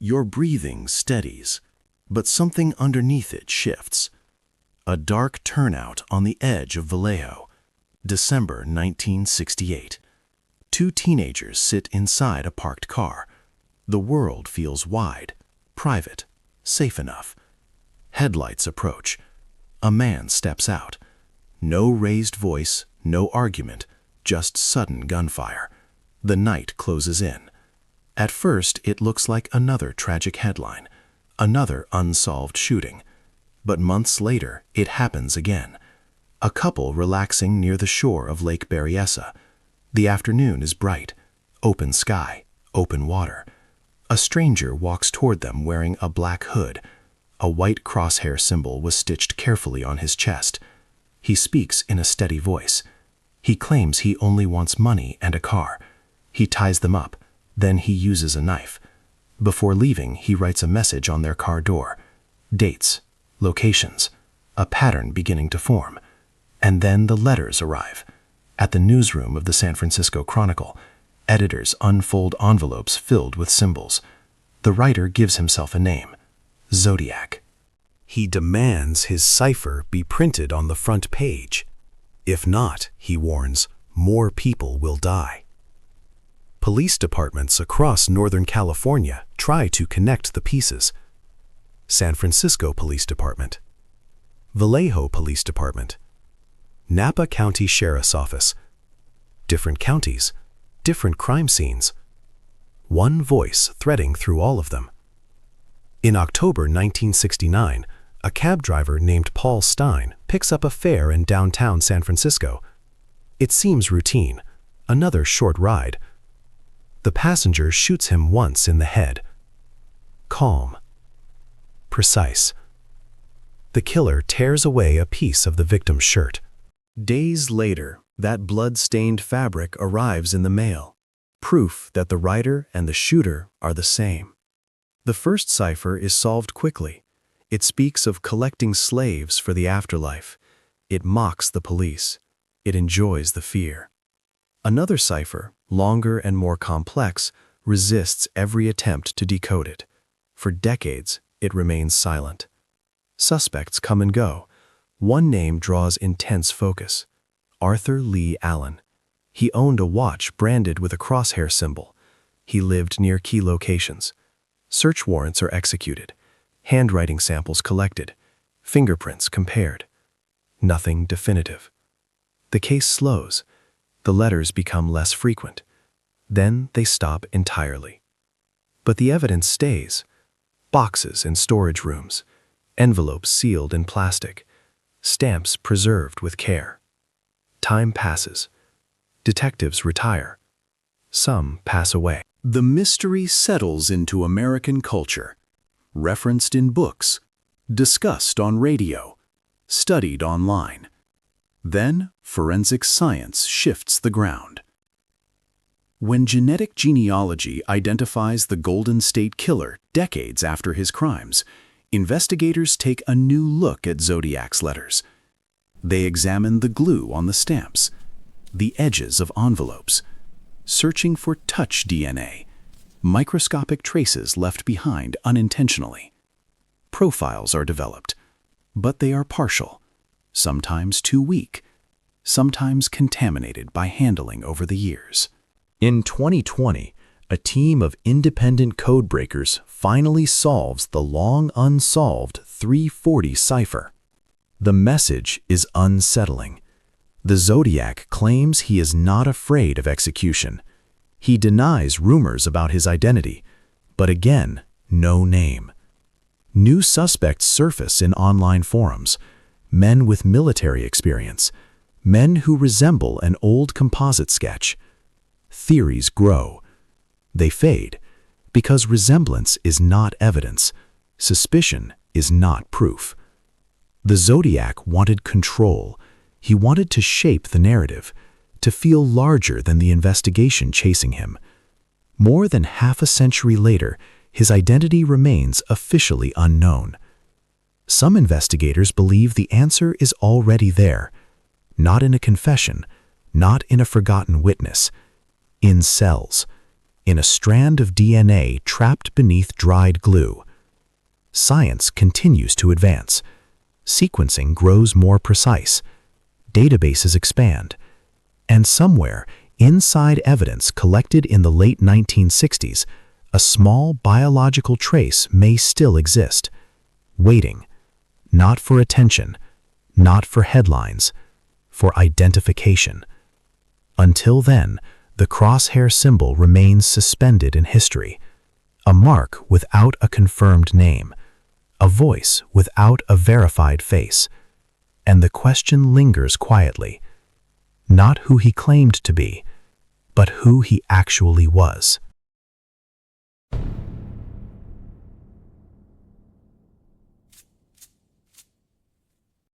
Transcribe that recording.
Your breathing steadies, but something underneath it shifts. A dark turnout on the edge of Vallejo, December 1968. Two teenagers sit inside a parked car. The world feels wide, private, safe enough. Headlights approach. A man steps out. No raised voice, no argument, just sudden gunfire. The night closes in. At first, it looks like another tragic headline, another unsolved shooting. But months later, it happens again. A couple relaxing near the shore of Lake Berryessa. The afternoon is bright, open sky, open water. A stranger walks toward them wearing a black hood. A white crosshair symbol was stitched carefully on his chest. He speaks in a steady voice. He claims he only wants money and a car. He ties them up, then he uses a knife. Before leaving, he writes a message on their car door. Dates, locations, a pattern beginning to form. And then the letters arrive. At the newsroom of the San Francisco Chronicle, editors unfold envelopes filled with symbols. The writer gives himself a name, Zodiac. He demands his cipher be printed on the front page. If not, he warns, more people will die. Police departments across Northern California try to connect the pieces. San Francisco Police Department, Vallejo Police Department, Napa County Sheriff's Office. Different counties, different crime scenes. One voice threading through all of them. In October 1969, a cab driver named Paul Stine picks up a fare in downtown San Francisco. It seems routine, another short ride. The passenger shoots him once in the head. Calm. Precise. The killer tears away a piece of the victim's shirt. Days later, that blood-stained fabric arrives in the mail, proof that the writer and the shooter are the same. The first cipher is solved quickly. It speaks of collecting slaves for the afterlife. It mocks the police. It enjoys the fear. Another cipher, longer and more complex, resists every attempt to decode it. For decades, it remains silent. Suspects come and go. One name draws intense focus. Arthur Lee Allen. He owned a watch branded with a crosshair symbol. He lived near key locations. Search warrants are executed. Handwriting samples collected. Fingerprints compared. Nothing definitive. The case slows. The letters become less frequent. Then they stop entirely. But the evidence stays. Boxes in storage rooms. Envelopes sealed in plastic. Stamps preserved with care. Time passes. Detectives retire. Some pass away. The mystery settles into American culture. Referenced in books. Discussed on radio. Studied online. Then, forensic science shifts the ground. When genetic genealogy identifies the Golden State Killer decades after his crimes, investigators take a new look at Zodiac's letters. They examine the glue on the stamps, the edges of envelopes, searching for touch DNA, microscopic traces left behind unintentionally. Profiles are developed, but they are partial, sometimes too weak, sometimes contaminated by handling over the years. In 2020, a team of independent codebreakers finally solves the long unsolved 340 cipher. The message is unsettling. The Zodiac claims he is not afraid of execution. He denies rumors about his identity, but again, no name. New suspects surface in online forums, men with military experience, men who resemble an old composite sketch. Theories grow. They fade, because resemblance is not evidence. Suspicion is not proof. The Zodiac wanted control. He wanted to shape the narrative, to feel larger than the investigation chasing him. More than half a century later, his identity remains officially unknown. Some investigators believe the answer is already there, not in a confession, not in a forgotten witness, in cells, in a strand of DNA trapped beneath dried glue. Science continues to advance. Sequencing grows more precise. Databases expand. And somewhere, inside evidence collected in the late 1960s, a small biological trace may still exist, waiting, not for attention, not for headlines, for identification. Until then, the crosshair symbol remains suspended in history, a mark without a confirmed name, a voice without a verified face, and the question lingers quietly, not who he claimed to be, but who he actually was.